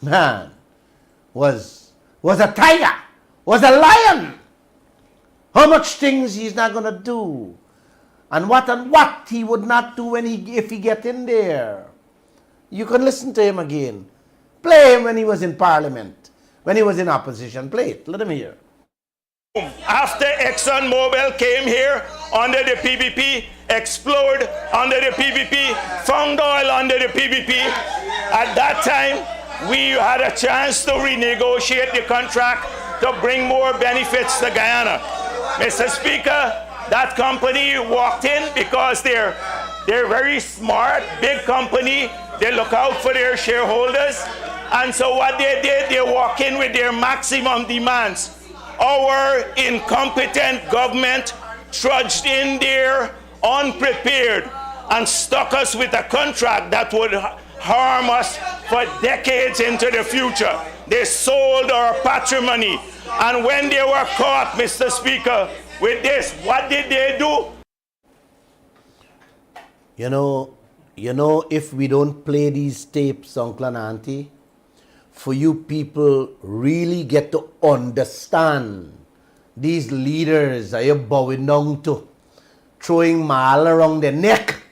man, was a tiger, was a lion. How much things he's not going to do. And what he would not do if he get in there. You can listen to him again. Play him when he was in parliament, when he was in opposition. Play it. Let him hear. After ExxonMobil came here under the PVP, explored under the PVP, found oil under the PVP, at that time we had a chance to renegotiate the contract to bring more benefits to Guyana. Mr. Speaker, that company walked in because they're very smart, big company. They look out for their shareholders. And so what they did, they walk in with their maximum demands. Our incompetent government trudged in there unprepared and stuck us with a contract that would harm us for decades into the future. They sold our patrimony. And when they were caught, Mr. Speaker, with this, what did they do? You know, if we don't play these tapes, Uncle and Auntie, for you people really get to understand these leaders are you bowing down to, throwing mal around their neck.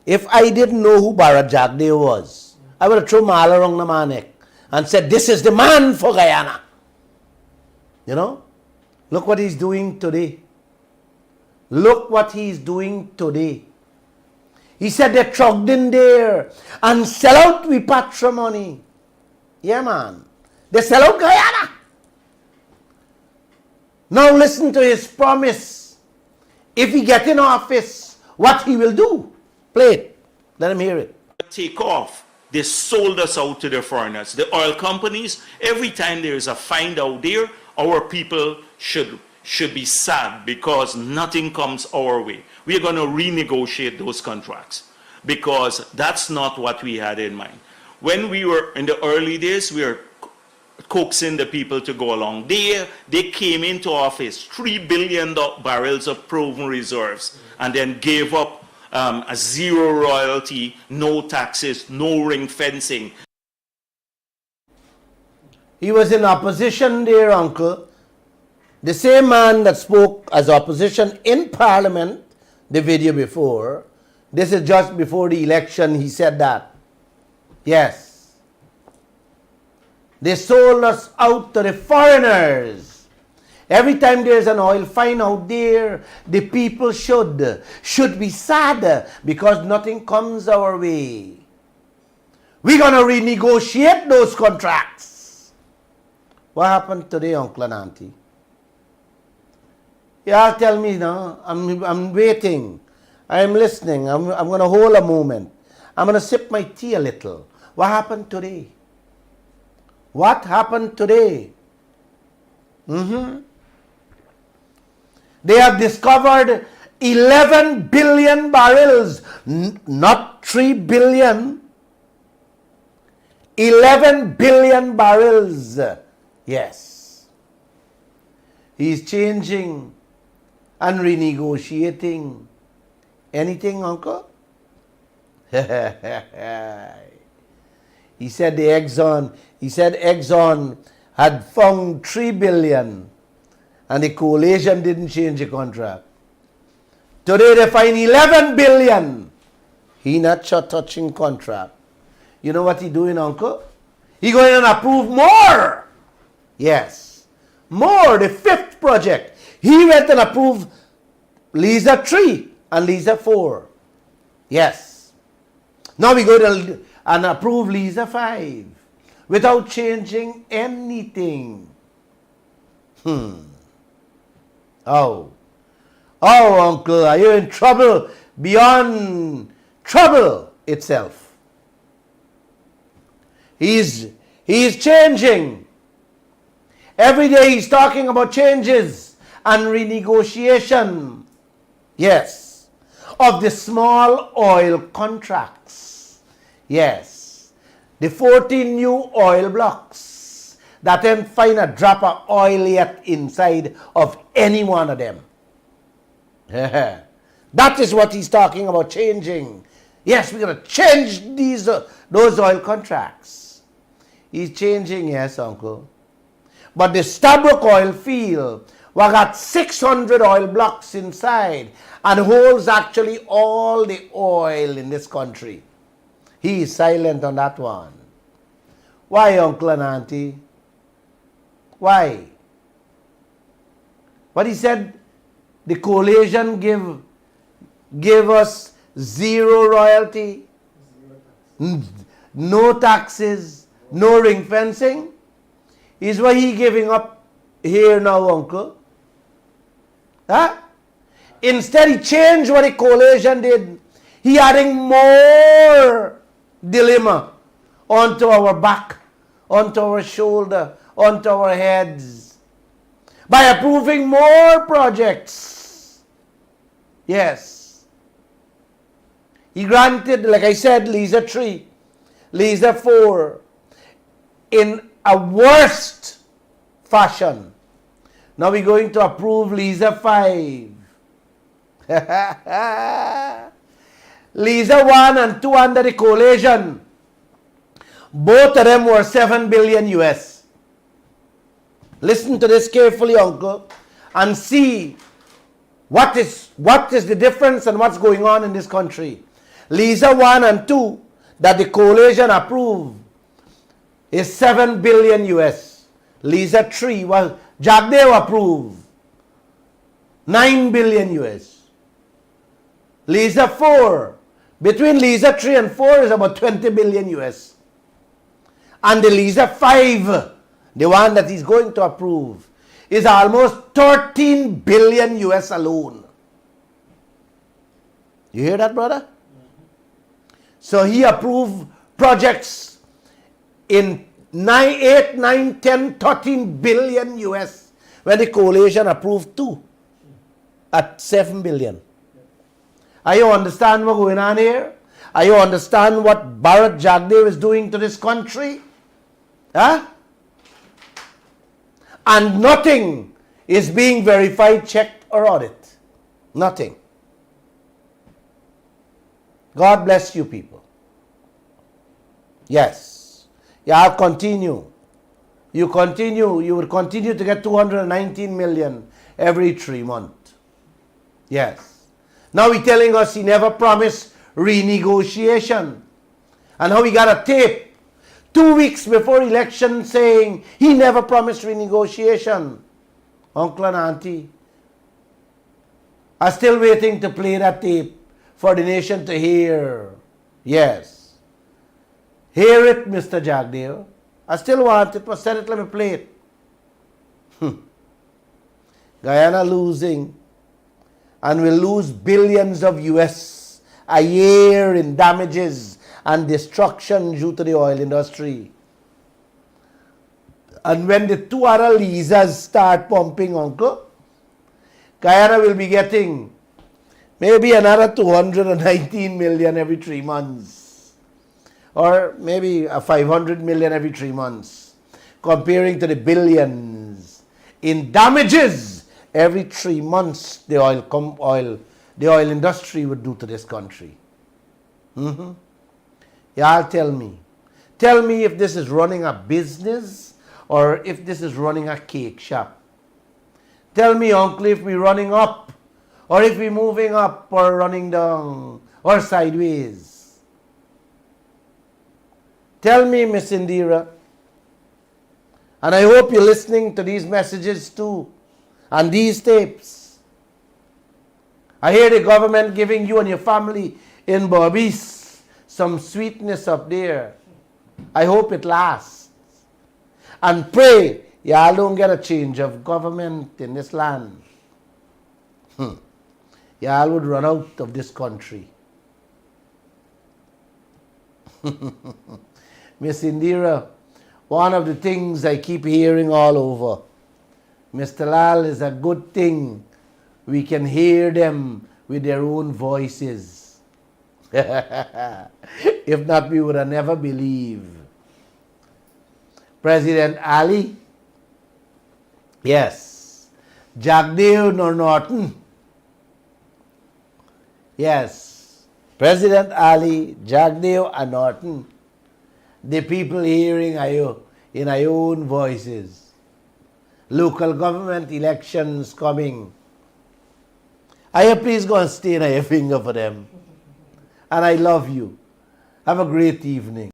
If I didn't know who Barra Jagde was, I would have thrown mal around the man's neck and said, this is the man for Guyana. You know? Look what he's doing today. Look what he's doing today. He said they trucked in there and sell out with patrimony. Yeah, man. They sell out Guyana. Now listen to his promise. If he get in office, what he will do. Play it. Let him hear it. Take off. They sold us out to the foreigners. The oil companies, every time there is a find out there, our people should be sad because nothing comes our way. We are going to renegotiate those contracts because that's not what we had in mind. When we were in the early days, we were coaxing the people to go along. They came into office, 3 billion barrels of proven reserves, and then gave up a zero royalty, no taxes, no ring fencing. He was in opposition there, uncle. The same man that spoke as opposition in parliament, the video before, this is just before the election, he said that. Yes. They sold us out to the foreigners. Every time there's an oil find out there, the people should be sad because nothing comes our way. We're going to renegotiate those contracts. What happened today, Uncle and Auntie? Y'all tell me now. I'm waiting. I'm listening. I'm going to hold a moment. I'm going to sip my tea a little. What happened today? What happened today? They have discovered 11 billion barrels, not 3 billion. 11 billion barrels. Yes. He's changing and renegotiating. Anything, uncle? He said Exxon had found 3 billion and the coalition didn't change the contract. Today they find 11 billion. He not touching contract. You know what he doing, Uncle? He going to approve more. Yes. More, the 5th project. He went and approved Lisa 3 and Lisa 4. Yes. Now we go to and approve Lisa 5 without changing anything. Oh, Uncle, are you in trouble beyond trouble itself? He's changing. Every day he's talking about changes and renegotiation. Yes. Of the small oil contracts. Yes. The 14 new oil blocks that didn't find a drop of oil yet inside of any one of them. That is what he's talking about, changing. Yes, we're going to change those oil contracts. He's changing, yes, Uncle. But the Stabroek oil field, we got 600 oil blocks inside and holds actually all the oil in this country. He is silent on that one. Why, Uncle and Auntie? Why? But he said the coalition give us zero royalty, no taxes, no ring fencing. Is what he giving up here now, Uncle? Huh? Instead, he changed what the coalition did. He adding more dilemma onto our back, onto our shoulder, onto our heads. By approving more projects. Yes. He granted, like I said, Lisa 3, Lisa 4, in a worst fashion. Now we're going to approve Lisa 5. Lisa 1 and 2 under the coalition. Both of them were 7 billion US. Listen to this carefully, Uncle, and see what is the difference and what's going on in this country. Lisa 1 and 2 that the coalition approved is 7 billion US. Lisa 3 was Jagdev approved 9 billion US. Lisa 4, between Lisa 3 and 4 is about 20 billion US. And the Lisa 5, the one that he's going to approve, is almost 13 billion US alone. You hear that, brother? So he approved projects in 9, 8, 9, 10, 13 billion US when the coalition approved 2 at 7 billion. Are you understand what's going on here? Are you understand what Bharat Jagdev is doing to this country? Huh? And nothing is being verified, checked, or audited. Nothing. God bless you people. Yes. Yeah, I'll continue. You will continue to get 219 million every 3 months. Yes. Now he's telling us he never promised renegotiation. And how he got a tape 2 weeks before election saying he never promised renegotiation. Uncle and Auntie are still waiting to play that tape for the nation to hear. Yes. Hear it, Mr. Jagdev. I still want it, but send it, let me play it. Guyana losing, and will lose billions of US a year in damages and destruction due to the oil industry. And when the 2 other Lisas start pumping, Uncle, Guyana will be getting maybe another 219 million every 3 months. Or maybe a 500 million every 3 months. Comparing to the billions in damages every 3 months the oil industry would do to this country. Yeah, tell me. Tell me if this is running a business or if this is running a cake shop. Tell me, Uncle, if we're running up or if we're moving up or running down or sideways. Tell me, Miss Indira, and I hope you're listening to these messages too, and these tapes. I hear the government giving you and your family in Barbies some sweetness up there. I hope it lasts. And pray y'all don't get a change of government in this land. Y'all would run out of this country. Miss Indira, one of the things I keep hearing all over, Mr. Lal, is a good thing we can hear them with their own voices. If not, we would have never believed. President Ali, yes. Jagdeo nor Norton, yes. President Ali, Jagdeo and Norton, the people hearing in our own voices. Local government elections coming. Please go and stain your finger for them. And I love you. Have a great evening.